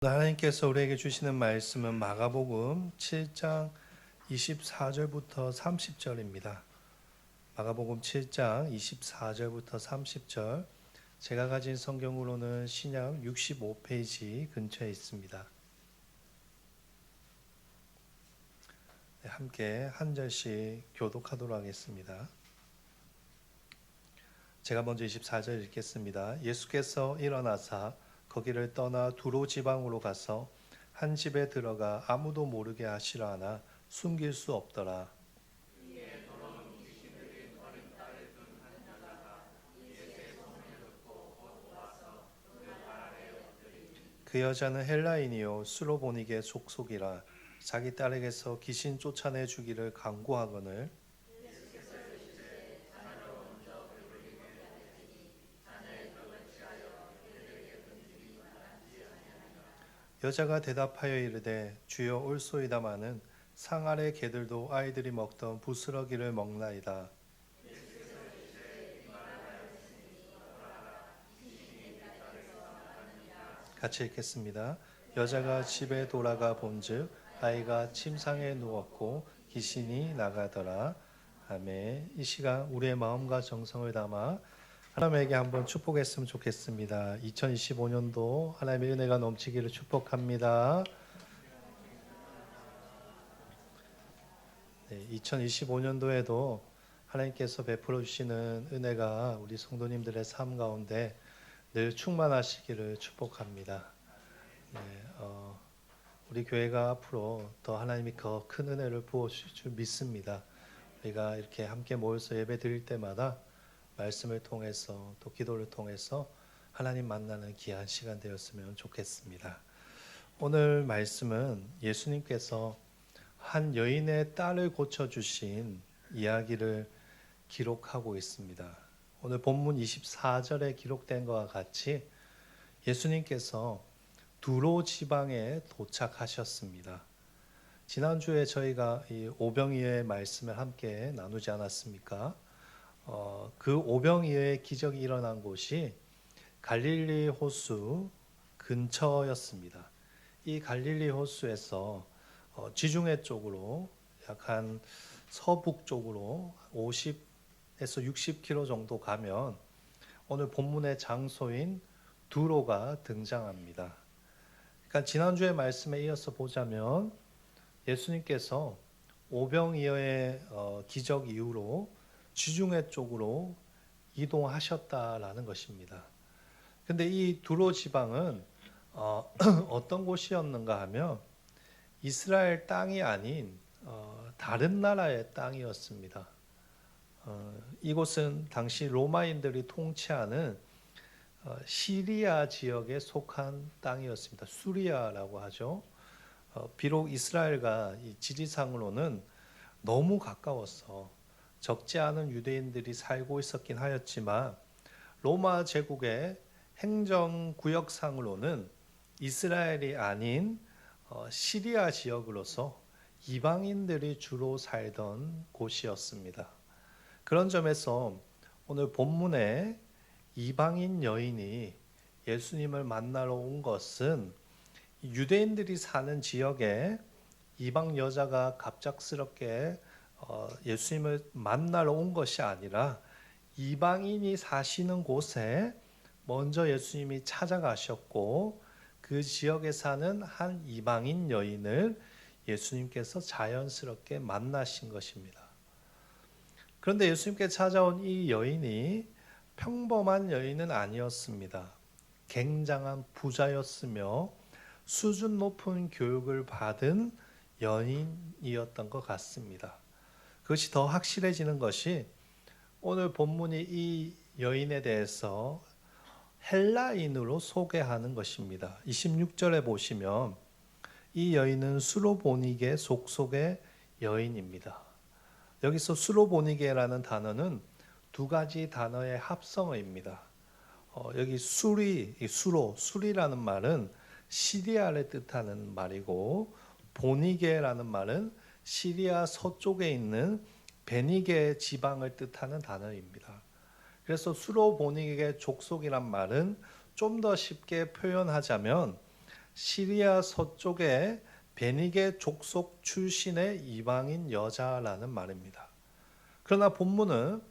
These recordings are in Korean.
하나님께서 우리에게 주시는 말씀은 마가복음 7장 24절부터 30절입니다. 마가복음 7장 24절부터 30절, 제가 가진 성경으로는 신약 65페이지 근처에 있습니다. 함께 한 절씩 교독하도록 하겠습니다. 제가 먼저 24절 읽겠습니다. 예수께서 일어나사 거기를 떠나 두로 지방으로 가서 한 집에 들어가 아무도 모르게 하시라 하나 숨길 수 없더라. 그 여자는 헬라인이요 수로보니게 족속이라 자기 딸에게서 귀신 쫓아내 주기를 간구하거늘 여자가 대답하여 이르되 주여 올소이다마는 상 아래 개들도 아이들이 먹던 부스러기를 먹나이다. 같이 읽겠습니다. 여자가 집에 돌아가 본즉 아이가 침상에 누웠고 귀신이 나가더라. 아멘. 이 시간 우리의 마음과 정성을 담아 하나님에게 한번 축복했으면 좋겠습니다. 2025년도 하나님의 은혜가 넘치기를 축복합니다. 네, 2025년도에도 하나님께서 베풀어 주시는 은혜가 우리 성도님들의 삶 가운데 늘 충만하시기를 축복합니다. 네, 우리 교회가 앞으로 더 하나님이 더 큰 은혜를 부어주실 줄 믿습니다. 우리가 이렇게 함께 모여서 예배 드릴 때마다 말씀을 통해서 또 기도를 통해서 하나님 만나는 귀한 시간 되었으면 좋겠습니다. 오늘 말씀은 예수님께서 한 여인의 딸을 고쳐주신 이야기를 기록하고 있습니다. 오늘 본문 24절에 기록된 것과 같이 예수님께서 두로 지방에 도착하셨습니다. 지난주에 저희가 이 오병이어의 말씀을 함께 나누지 않았습니까? 그 오병이어의 기적이 일어난 곳이 갈릴리 호수 근처였습니다. 이 갈릴리 호수에서 지중해 쪽으로 약 한 서북 쪽으로 50에서 60km 정도 가면 오늘 본문의 장소인 두로가 등장합니다. 그러니까 지난주의 말씀에 이어서 보자면 예수님께서 오병이어의 기적 이후로 지중해 쪽으로 이동하셨다라는 것입니다. 근데 이 두로 지방은 어떤 곳이었는가 하면 이스라엘 땅이 아닌 다른 나라의 땅이었습니다. 이곳은 당시 로마인들이 통치하는 시리아 지역에 속한 땅이었습니다. 수리아라고 하죠. 비록 이스라엘과 이 지리상으로는 너무 가까워서 적지 않은 유대인들이 살고 있었긴 하였지만 로마 제국의 행정구역상으로는 이스라엘이 아닌 시리아 지역으로서 이방인들이 주로 살던 곳이었습니다. 그런 점에서 오늘 본문에 이방인 여인이 예수님을 만나러 온 것은 유대인들이 사는 지역에 이방 여자가 갑작스럽게 예수님을 만나러 온 것이 아니라 이방인이 사시는 곳에 먼저 예수님이 찾아가셨고 그 지역에 사는 한 이방인 여인을 예수님께서 자연스럽게 만나신 것입니다. 그런데 예수님께 찾아온 이 여인이 평범한 여인은 아니었습니다. 굉장한 부자였으며 수준 높은 교육을 받은 여인이었던 것 같습니다. 그것이 더 확실해지는 것이 오늘 본문이 이 여인에 대해서 헬라인으로 소개하는 것입니다. 26절에 보시면 이 여인은 수로보니게 족속의 여인입니다. 여기서 수로보니게라는 단어는 두 가지 단어의 합성어입니다. 여기 수리라는 말은 시리아를 뜻하는 말이고 보니게라는 말은 시리아 서쪽에 있는 베니게 지방을 뜻하는 단어입니다. 그래서 수로보니게 족속이란 말은 좀 더 쉽게 표현하자면 시리아 서쪽의 베니게 족속 출신의 이방인 여자라는 말입니다. 그러나 본문은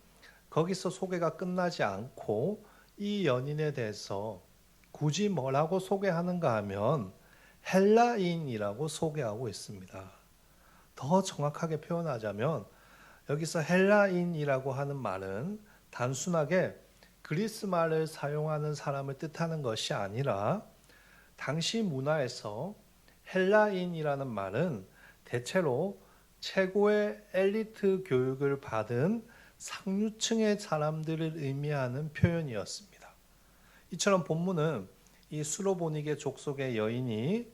거기서 소개가 끝나지 않고 이 연인에 대해서 굳이 뭐라고 소개하는가 하면 헬라인이라고 소개하고 있습니다. 더 정확하게 표현하자면 여기서 헬라인이라고 하는 말은 단순하게 그리스 말을 사용하는 사람을 뜻하는 것이 아니라 당시 문화에서 헬라인이라는 말은 대체로 최고의 엘리트 교육을 받은 상류층의 사람들을 의미하는 표현이었습니다. 이처럼 본문은 이 수로보니게 족속의 여인이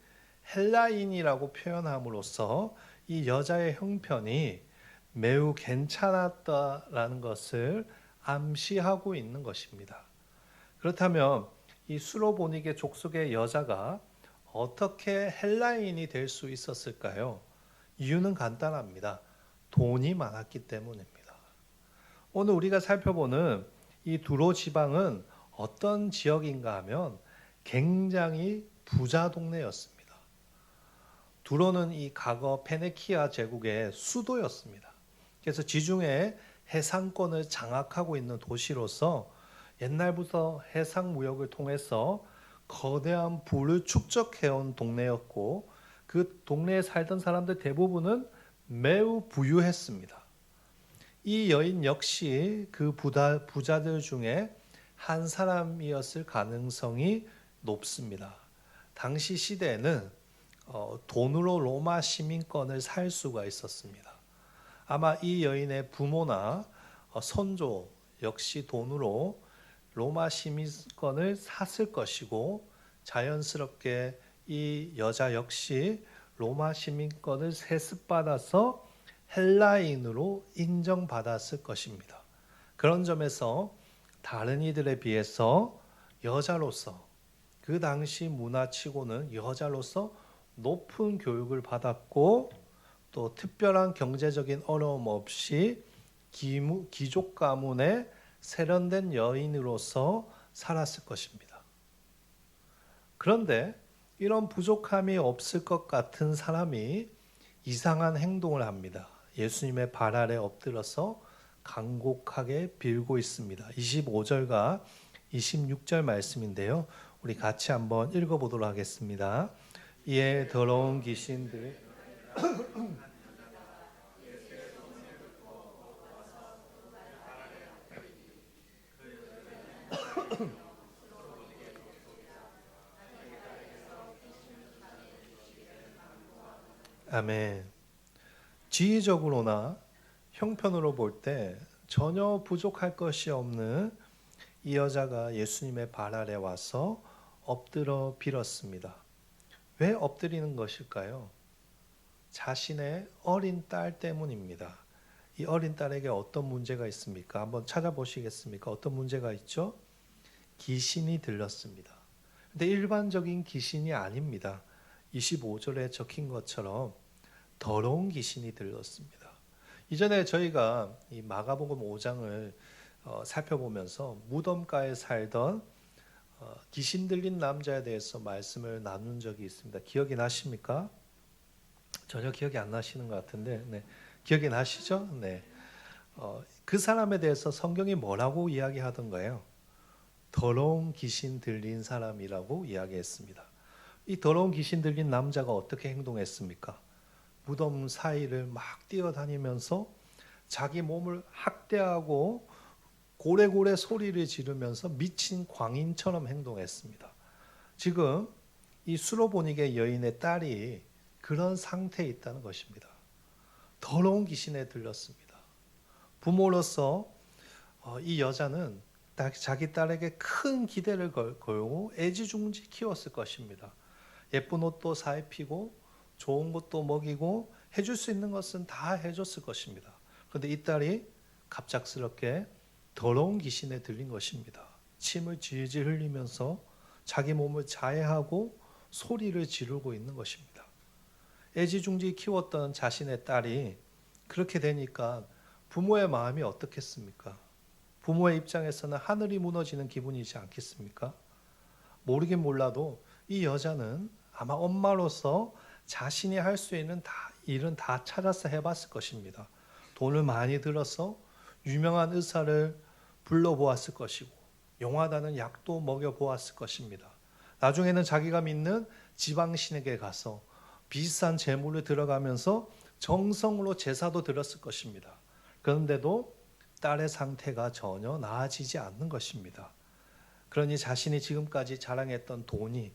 헬라인이라고 표현함으로써 이 여자의 형편이 매우 괜찮았다라는 것을 암시하고 있는 것입니다. 그렇다면 이 수로보니게 족속의 여자가 어떻게 헬라인이 될 수 있었을까요? 이유는 간단합니다. 돈이 많았기 때문입니다. 오늘 우리가 살펴보는 이 두로 지방은 어떤 지역인가 하면 굉장히 부자 동네였습니다. 두로는 이 과거 페네키아 제국의 수도였습니다. 그래서 지중해 해상권을 장악하고 있는 도시로서 옛날부터 해상 무역을 통해서 거대한 부를 축적해온 동네였고 그 동네에 살던 사람들 대부분은 매우 부유했습니다. 이 여인 역시 그 부자들 중에 한 사람이었을 가능성이 높습니다. 당시 시대에는 돈으로 로마 시민권을 살 수가 있었습니다. 아마 이 여인의 부모나 선조 역시 돈으로 로마 시민권을 샀을 것이고 자연스럽게 이 여자 역시 로마 시민권을 세습받아서 헬라인으로 인정받았을 것입니다. 그런 점에서 다른 이들에 비해서 여자로서 그 당시 문화치고는 여자로서 높은 교육을 받았고 또 특별한 경제적인 어려움 없이 귀족 가문의 세련된 여인으로서 살았을 것입니다. 그런데 이런 부족함이 없을 것 같은 사람이 이상한 행동을 합니다. 예수님의 발 아래 엎드려서 간곡하게 빌고 있습니다. 25절과 26절 말씀인데요. 우리 같이 한번 읽어보도록 하겠습니다. 이에 더러운 귀신들이 아멘. 지위적으로나 형편으로 볼 때 전혀 부족할 것이 없는 이 여자가 예수님의 발 아래 와서 엎드려 빌었습니다. 왜 엎드리는 것일까요? 자신의 어린 딸 때문입니다. 이 어린 딸에게 어떤 문제가 있습니까? 한번 찾아보시겠습니까? 어떤 문제가 있죠? 귀신이 들렸습니다. 근데 일반적인 귀신이 아닙니다. 25절에 적힌 것처럼 더러운 귀신이 들렸습니다. 이전에 저희가 이 마가복음 5장을 살펴보면서 무덤가에 살던 귀신 들린 남자에 대해서 말씀을 나눈 적이 있습니다. 기억이 나십니까? 전혀 기억이 안 나시는 것 같은데, 네. 기억이 나시죠? 네. 그 사람에 대해서 성경이 뭐라고 이야기하던가요? 더러운 귀신 들린 사람이라고 이야기했습니다. 이 더러운 귀신 들린 남자가 어떻게 행동했습니까? 무덤 사이를 막 뛰어다니면서 자기 몸을 학대하고 고래고래 소리를 지르면서 미친 광인처럼 행동했습니다. 지금 이 수로보니게 여인의 딸이 그런 상태에 있다는 것입니다. 더러운 귀신에 들렸습니다. 부모로서 이 여자는 자기 딸에게 큰 기대를 걸고 애지중지 키웠을 것입니다. 예쁜 옷도 사입히고 좋은 것도 먹이고 해줄 수 있는 것은 다 해줬을 것입니다. 그런데 이 딸이 갑작스럽게 더러운 귀신에 들린 것입니다. 침을 질질 흘리면서 자기 몸을 자해하고 소리를 지르고 있는 것입니다. 애지중지 키웠던 자신의 딸이 그렇게 되니까 부모의 마음이 어떻겠습니까? 부모의 입장에서는 하늘이 무너지는 기분이지 않겠습니까? 모르긴 몰라도 이 여자는 아마 엄마로서 자신이 할 수 있는 일은 다 찾아서 해봤을 것입니다. 돈을 많이 들어서 유명한 의사를 불러보았을 것이고 용하다는 약도 먹여보았을 것입니다. 나중에는 자기가 믿는 지방신에게 가서 비싼 제물을 들어가면서 정성으로 제사도 드렸을 것입니다. 그런데도 딸의 상태가 전혀 나아지지 않는 것입니다. 그러니 자신이 지금까지 자랑했던 돈이,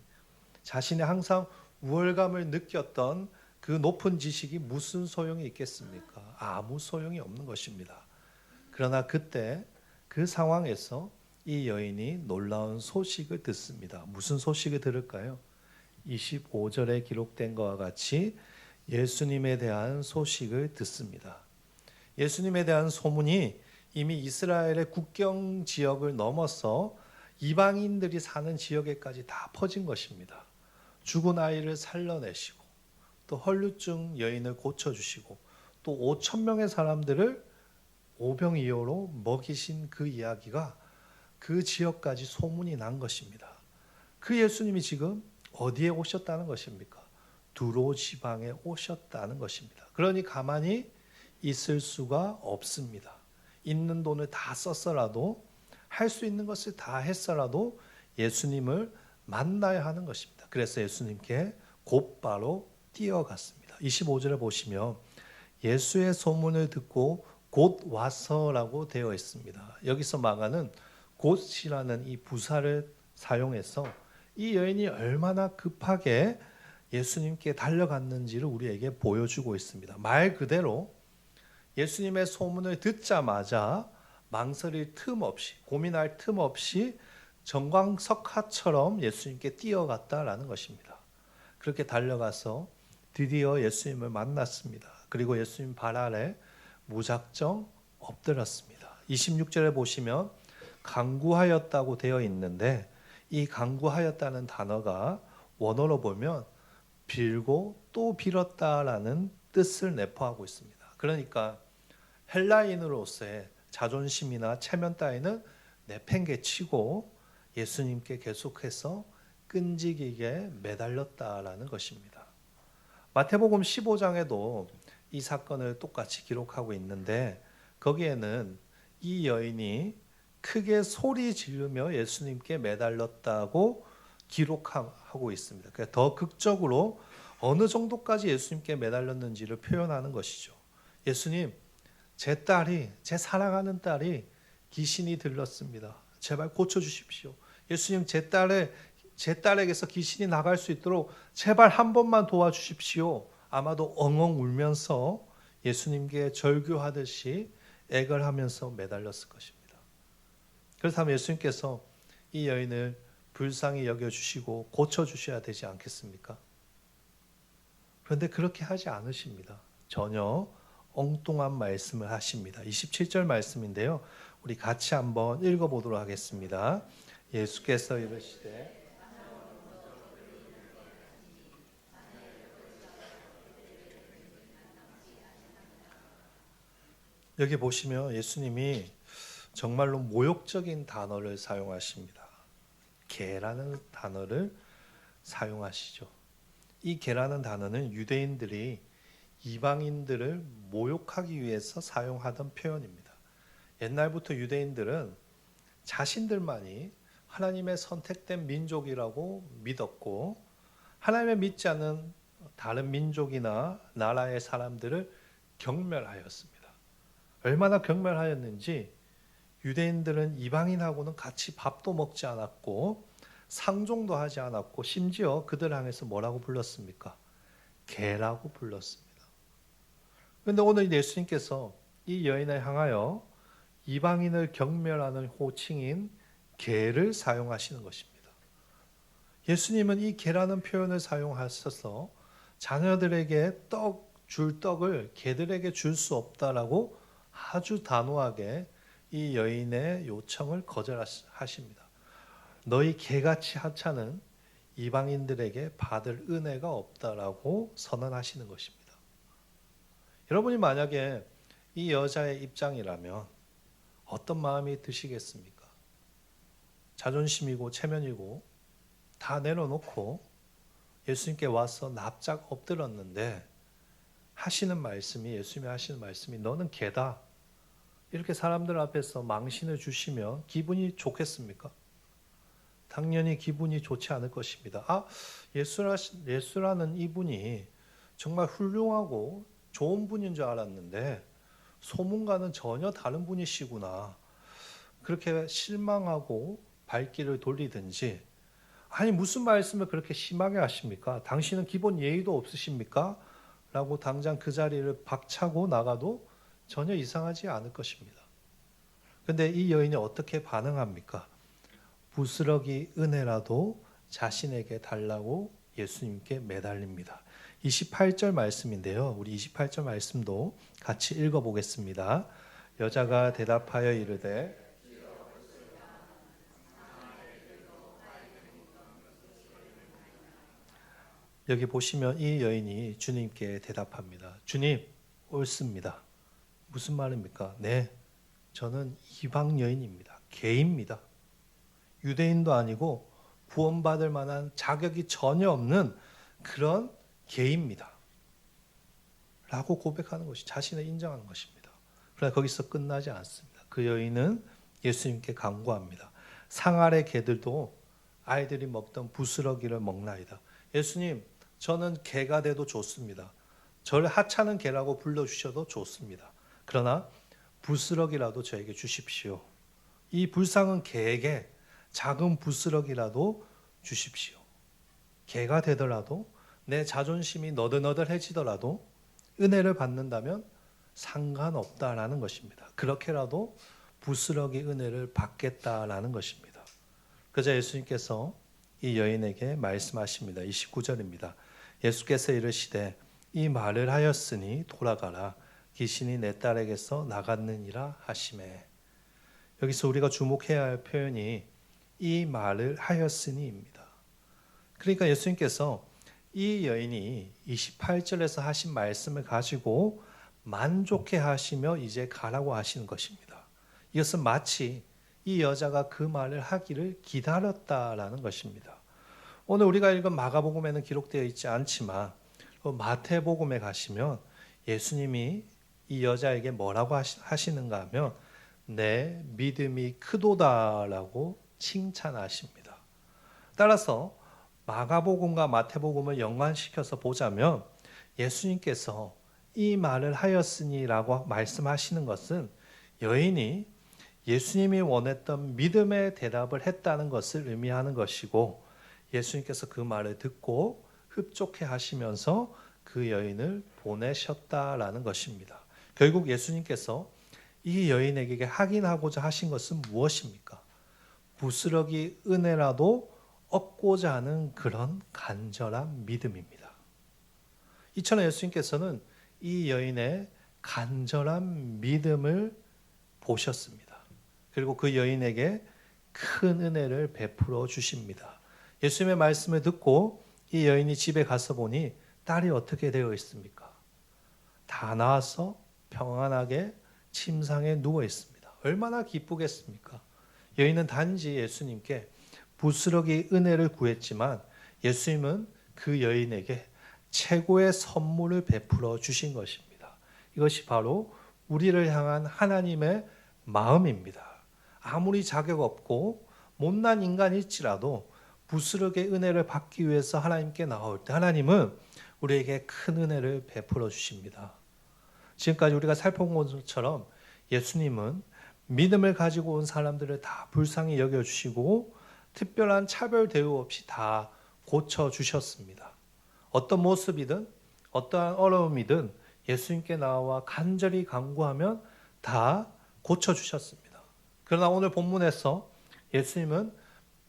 자신이 항상 우월감을 느꼈던 그 높은 지식이 무슨 소용이 있겠습니까? 아무 소용이 없는 것입니다. 그러나 그때 그 상황에서 이 여인이 놀라운 소식을 듣습니다. 무슨 소식을 들을까요? 25절에 기록된 것과 같이 예수님에 대한 소식을 듣습니다. 예수님에 대한 소문이 이미 이스라엘의 국경 지역을 넘어서 이방인들이 사는 지역에까지 다 퍼진 것입니다. 죽은 아이를 살려내시고 또 헐루증 여인을 고쳐주시고 또 5천 명의 사람들을 오병이어로 먹이신 그 이야기가 그 지역까지 소문이 난 것입니다. 그 예수님이 지금 어디에 오셨다는 것입니까? 두로 지방에 오셨다는 것입니다. 그러니 가만히 있을 수가 없습니다. 있는 돈을 다 썼어라도, 할 수 있는 것을 다 했어라도 예수님을 만나야 하는 것입니다. 그래서 예수님께 곧바로 뛰어갔습니다. 25절에 보시면 예수의 소문을 듣고 곧 와서라고 되어 있습니다. 여기서 마가는 곧이라는 이 부사를 사용해서 이 여인이 얼마나 급하게 예수님께 달려갔는지를 우리에게 보여주고 있습니다. 말 그대로 예수님의 소문을 듣자마자 망설일 틈 없이, 고민할 틈 없이 정광석화처럼 예수님께 뛰어갔다라는 것입니다. 그렇게 달려가서 드디어 예수님을 만났습니다. 그리고 예수님 발 아래 무작정 엎드렸습니다. 26절에 보시면 간구하였다고 되어 있는데 이 간구하였다는 단어가 원어로 보면 빌고 또 빌었다라는 뜻을 내포하고 있습니다. 그러니까 헬라인으로서의 자존심이나 체면 따위는 내팽개치고 예수님께 계속해서 끈질기게 매달렸다라는 것입니다. 마태복음 15장에도 이 사건을 똑같이 기록하고 있는데 거기에는 이 여인이 크게 소리 지르며 예수님께 매달렸다고 기록하고 있습니다. 그러니까 더 극적으로 어느 정도까지 예수님께 매달렸는지를 표현하는 것이죠. 예수님, 제 사랑하는 딸이 귀신이 들렸습니다. 제발 고쳐주십시오. 예수님, 제 딸에게서 귀신이 나갈 수 있도록 제발 한 번만 도와주십시오. 아마도 엉엉 울면서 예수님께 절규하듯이 애걸하면서 매달렸을 것입니다. 그렇다면 예수님께서 이 여인을 불쌍히 여겨주시고 고쳐주셔야 되지 않겠습니까? 그런데 그렇게 하지 않으십니다. 전혀 엉뚱한 말씀을 하십니다. 27절 말씀인데요. 우리 같이 한번 읽어보도록 하겠습니다. 예수께서 이르시되 여기 보시면 예수님이 정말로 모욕적인 단어를 사용하십니다. 개라는 단어를 사용하시죠. 이 개라는 단어는 유대인들이 이방인들을 모욕하기 위해서 사용하던 표현입니다. 옛날부터 유대인들은 자신들만이 하나님의 선택된 민족이라고 믿었고 하나님을 믿지 않는 다른 민족이나 나라의 사람들을 경멸하였습니다. 얼마나 경멸하였는지 유대인들은 이방인하고는 같이 밥도 먹지 않았고 상종도 하지 않았고 심지어 그들 향해서 뭐라고 불렀습니까? 개라고 불렀습니다. 그런데 오늘 예수님께서 이 여인을 향하여 이방인을 경멸하는 호칭인 개를 사용하시는 것입니다. 예수님은 이 개라는 표현을 사용하셔서 자녀들에게 줄 떡을 개들에게 줄 수 없다라고 아주 단호하게 이 여인의 요청을 거절하십니다. 너희 개같이 하찮은 이방인들에게 받을 은혜가 없다라고 선언하시는 것입니다. 여러분이 만약에 이 여자의 입장이라면 어떤 마음이 드시겠습니까? 자존심이고 체면이고 다 내려놓고 예수님께 와서 납작 엎드렸는데 예수님이 하시는 말씀이 너는 개다. 이렇게 사람들 앞에서 망신을 주시면 기분이 좋겠습니까? 당연히 기분이 좋지 않을 것입니다. 예수라는 이분이 정말 훌륭하고 좋은 분인 줄 알았는데 소문과는 전혀 다른 분이시구나. 그렇게 실망하고 발길을 돌리든지, 아니 무슨 말씀을 그렇게 심하게 하십니까? 당신은 기본 예의도 없으십니까? 라고 당장 그 자리를 박차고 나가도 전혀 이상하지 않을 것입니다. 근데 이 여인이 어떻게 반응합니까? 부스러기 은혜라도 자신에게 달라고 예수님께 매달립니다. 28절 말씀인데요. 우리 28절 말씀도 같이 읽어보겠습니다. 여자가 대답하여 이르되 여기 보시면 이 여인이 주님께 대답합니다. 주님, 옳습니다. 무슨 말입니까? 네, 저는 이방 여인입니다. 개입니다. 유대인도 아니고 구원받을 만한 자격이 전혀 없는 그런 개입니다. 라고 고백하는 것이 자신을 인정하는 것입니다. 그러나 거기서 끝나지 않습니다. 그 여인은 예수님께 간구합니다. 상 아래 개들도 아이들이 먹던 부스러기를 먹나이다. 예수님, 저는 개가 돼도 좋습니다. 저를 하찮은 개라고 불러주셔도 좋습니다. 그러나 부스러기라도 저에게 주십시오. 이 불쌍한 개에게 작은 부스러기라도 주십시오. 개가 되더라도 내 자존심이 너덜너덜해지더라도 은혜를 받는다면 상관없다라는 것입니다. 그렇게라도 부스러기 은혜를 받겠다라는 것입니다. 그러자 예수님께서 이 여인에게 말씀하십니다. 29절입니다. 예수께서 이르시되 이 말을 하였으니 돌아가라. 귀신이 내 딸에게서 나갔느니라 하시매. 여기서 우리가 주목해야 할 표현이 이 말을 하였으니입니다. 그러니까 예수님께서 이 여인이 28절에서 하신 말씀을 가지고 만족해 하시며 이제 가라고 하시는 것입니다. 이것은 마치 이 여자가 그 말을 하기를 기다렸다라는 것입니다. 오늘 우리가 읽은 마가복음에는 기록되어 있지 않지만 마태복음에 가시면 예수님이 이 여자에게 뭐라고 하시는가 하면 내 믿음이 크도다라고 칭찬하십니다. 따라서 마가복음과 마태복음을 연관시켜서 보자면 예수님께서 이 말을 하였으니라고 말씀하시는 것은 여인이 예수님이 원했던 믿음의 대답을 했다는 것을 의미하는 것이고, 예수님께서 그 말을 듣고 흡족해 하시면서 그 여인을 보내셨다라는 것입니다. 결국 예수님께서 이 여인에게 확인하고자 하신 것은 무엇입니까? 부스러기 은혜라도 얻고자 하는 그런 간절한 믿음입니다. 이처럼 예수님께서는 이 여인의 간절한 믿음을 보셨습니다. 그리고 그 여인에게 큰 은혜를 베풀어 주십니다. 예수님의 말씀을 듣고 이 여인이 집에 가서 보니 딸이 어떻게 되어 있습니까? 다 나아서 평안하게 침상에 누워 있습니다. 얼마나 기쁘겠습니까? 여인은 단지 예수님께 부스러기 은혜를 구했지만 예수님은 그 여인에게 최고의 선물을 베풀어 주신 것입니다. 이것이 바로 우리를 향한 하나님의 마음입니다. 아무리 자격 없고 못난 인간일지라도 부스러기 은혜를 받기 위해서 하나님께 나올 때 하나님은 우리에게 큰 은혜를 베풀어 주십니다. 지금까지 우리가 살펴본 것처럼 예수님은 믿음을 가지고 온 사람들을 다 불쌍히 여겨주시고 특별한 차별 대우 없이 다 고쳐주셨습니다. 어떤 모습이든 어떠한 어려움이든 예수님께 나와 간절히 간구하면 다 고쳐주셨습니다. 그러나 오늘 본문에서 예수님은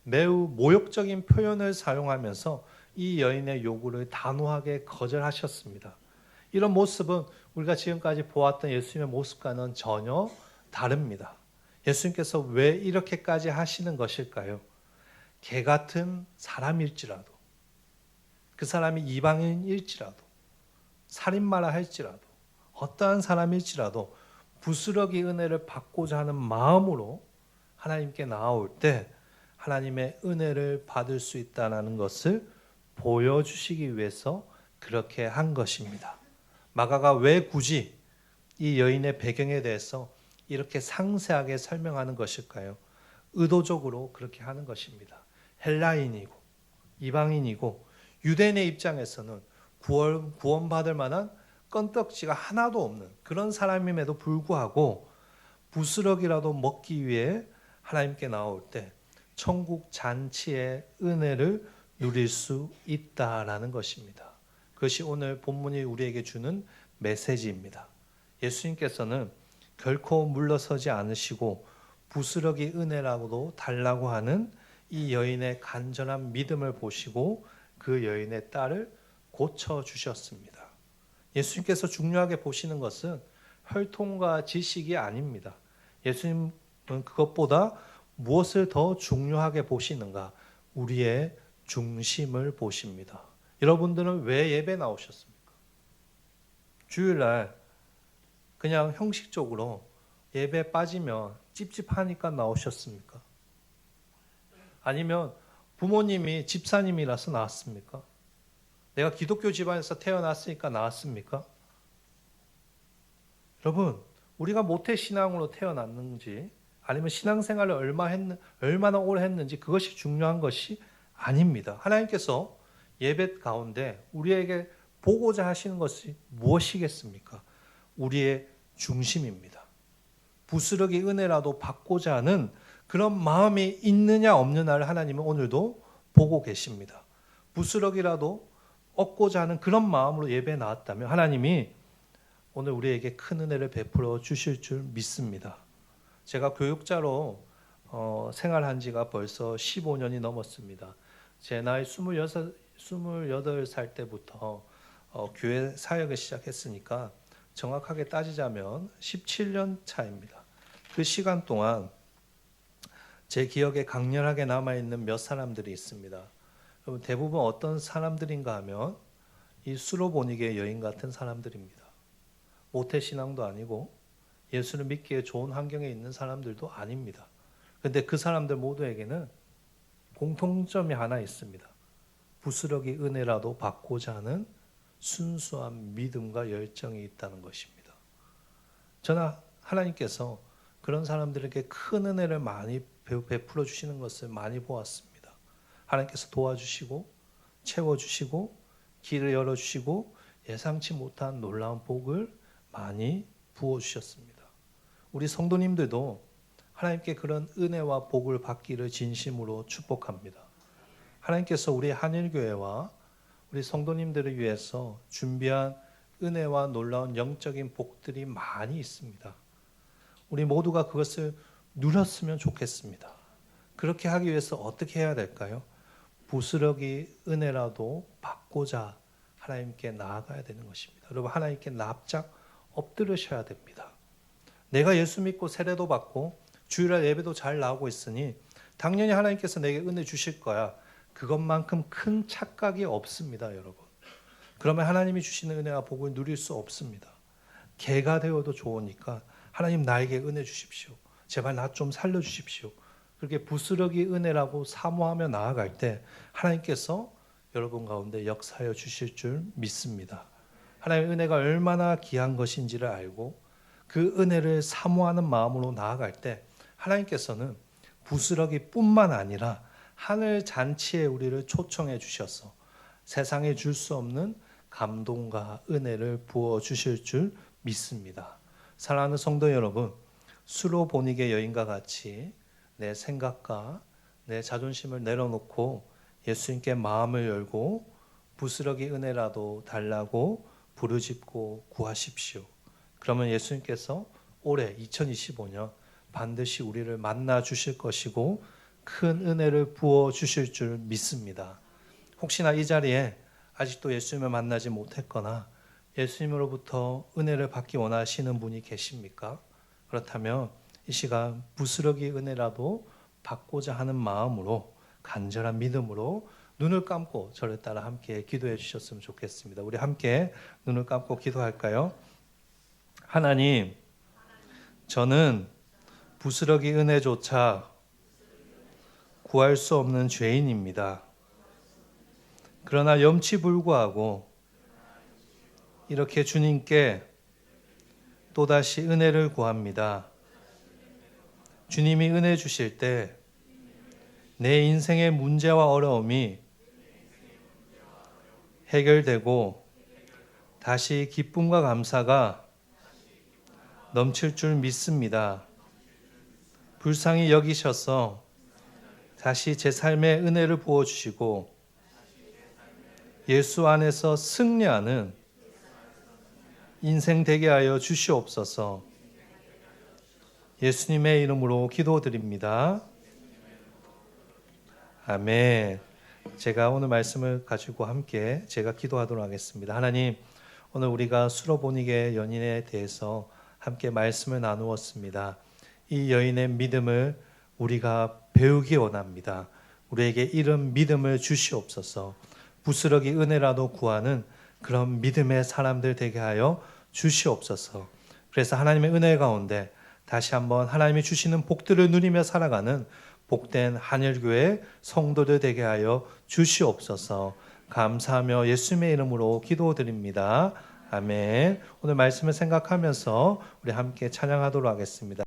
매우 모욕적인 표현을 사용하면서 이 여인의 요구를 단호하게 거절하셨습니다. 이런 모습은 우리가 지금까지 보았던 예수님의 모습과는 전혀 다릅니다. 예수님께서 왜 이렇게까지 하시는 것일까요? 개 같은 사람일지라도, 그 사람이 이방인일지라도, 살인마라 할지라도, 어떠한 사람일지라도 부스러기 은혜를 받고자 하는 마음으로 하나님께 나아올 때 하나님의 은혜를 받을 수 있다는 것을 보여주시기 위해서 그렇게 한 것입니다. 마가가 왜 굳이 이 여인의 배경에 대해서 이렇게 상세하게 설명하는 것일까요? 의도적으로 그렇게 하는 것입니다. 헬라인이고 이방인이고 유대인의 입장에서는 구원받을 만한 껌떡지가 하나도 없는 그런 사람임에도 불구하고 부스럭이라도 먹기 위해 하나님께 나올 때 천국 잔치의 은혜를 누릴 수 있다라는 것입니다. 그것이 오늘 본문이 우리에게 주는 메시지입니다. 예수님께서는 결코 물러서지 않으시고 부스러기 은혜라고도 달라고 하는 이 여인의 간절한 믿음을 보시고 그 여인의 딸을 고쳐주셨습니다. 예수님께서 중요하게 보시는 것은 혈통과 지식이 아닙니다. 예수님은 그것보다 무엇을 더 중요하게 보시는가? 우리의 중심을 보십니다. 여러분들은 왜 예배 나오셨습니까? 주일날 그냥 형식적으로 예배 빠지면 찝찝하니까 나오셨습니까? 아니면 부모님이 집사님이라서 나왔습니까? 내가 기독교 집안에서 태어났으니까 나왔습니까? 여러분, 우리가 모태신앙으로 태어났는지 아니면 신앙생활을 얼마나 오래 했는지 그것이 중요한 것이 아닙니다. 하나님께서 예배 가운데 우리에게 보고자 하시는 것이 무엇이겠습니까? 우리의 중심입니다. 부스러기 은혜라도 받고자 하는 그런 마음이 있느냐 없느냐를 하나님은 오늘도 보고 계십니다. 부스러기라도 얻고자 하는 그런 마음으로 예배에 나왔다면 하나님이 오늘 우리에게 큰 은혜를 베풀어 주실 줄 믿습니다. 제가 교육자로 생활한 지가 벌써 15년이 넘었습니다. 제 나이 28살 때부터 교회 사역을 시작했으니까 정확하게 따지자면 17년 차입니다. 그 시간 동안 제 기억에 강렬하게 남아있는 몇 사람들이 있습니다. 대부분 어떤 사람들인가 하면 이 수로보니게 여인 같은 사람들입니다. 모태신앙도 아니고 예수를 믿기에 좋은 환경에 있는 사람들도 아닙니다. 그런데 그 사람들 모두에게는 공통점이 하나 있습니다. 부스러기 은혜라도 받고자 하는 순수한 믿음과 열정이 있다는 것입니다. 저는 하나님께서 그런 사람들에게 큰 은혜를 많이 베풀어 주시는 것을 많이 보았습니다. 하나님께서 도와주시고 채워주시고 길을 열어주시고 예상치 못한 놀라운 복을 많이 부어주셨습니다. 우리 성도님들도 하나님께 그런 은혜와 복을 받기를 진심으로 축복합니다. 하나님께서 우리 한일교회와 우리 성도님들을 위해서 준비한 은혜와 놀라운 영적인 복들이 많이 있습니다. 우리 모두가 그것을 누렸으면 좋겠습니다. 그렇게 하기 위해서 어떻게 해야 될까요? 부스러기 은혜라도 받고자 하나님께 나아가야 되는 것입니다. 여러분, 하나님께 납작 엎드르셔야 됩니다. 내가 예수 믿고 세례도 받고 주일날 예배도 잘 나오고 있으니 당연히 하나님께서 내게 은혜 주실 거야. 그것만큼 큰 착각이 없습니다, 여러분. 그러면 하나님이 주시는 은혜와 복을 누릴 수 없습니다. 개가 되어도 좋으니까 하나님 나에게 은혜 주십시오. 제발 나 좀 살려주십시오. 그렇게 부스러기 은혜라고 사모하며 나아갈 때 하나님께서 여러분 가운데 역사하여 주실 줄 믿습니다. 하나님의 은혜가 얼마나 귀한 것인지를 알고 그 은혜를 사모하는 마음으로 나아갈 때 하나님께서는 부스러기뿐만 아니라 하늘 잔치에 우리를 초청해 주셔서 세상에 줄 수 없는 감동과 은혜를 부어 주실 줄 믿습니다. 사랑하는 성도 여러분, 수로보니게 여인과 같이 내 생각과 내 자존심을 내려놓고 예수님께 마음을 열고 부스러기 은혜라도 달라고 부르짖고 구하십시오. 그러면 예수님께서 올해 2025년 반드시 우리를 만나 주실 것이고 큰 은혜를 부어 주실 줄 믿습니다. 혹시나 이 자리에 아직도 예수님을 만나지 못했거나 예수님으로부터 은혜를 받기 원하시는 분이 계십니까? 그렇다면 이 시간 부스러기 은혜라도 받고자 하는 마음으로 간절한 믿음으로 눈을 감고 저를 따라 함께 기도해 주셨으면 좋겠습니다. 우리 함께 눈을 감고 기도할까요? 하나님, 저는 부스러기 은혜조차 구할 수 없는 죄인입니다. 그러나 염치불구하고 이렇게 주님께 또다시 은혜를 구합니다. 주님이 은혜 주실 때 내 인생의 문제와 어려움이 해결되고 다시 기쁨과 감사가 넘칠 줄 믿습니다. 불쌍히 여기셔서 다시 제 삶에 은혜를 부어주시고 예수 안에서 승리하는 인생 되게 하여 주시옵소서. 예수님의 이름으로 기도드립니다. 아멘. 제가 오늘 말씀을 가지고 함께 제가 기도하도록 하겠습니다. 하나님, 오늘 우리가 수로보니게 여인에 대해서 함께 말씀을 나누었습니다. 이 여인의 믿음을 우리가 배우기 원합니다. 우리에게 이런 믿음을 주시옵소서. 부스러기 은혜라도 구하는 그런 믿음의 사람들 되게 하여 주시옵소서. 그래서 하나님의 은혜 가운데 다시 한번 하나님이 주시는 복들을 누리며 살아가는 복된 한일교회 성도들 되게 하여 주시옵소서. 감사하며 예수님의 이름으로 기도드립니다. 아멘. 오늘 말씀을 생각하면서 우리 함께 찬양하도록 하겠습니다.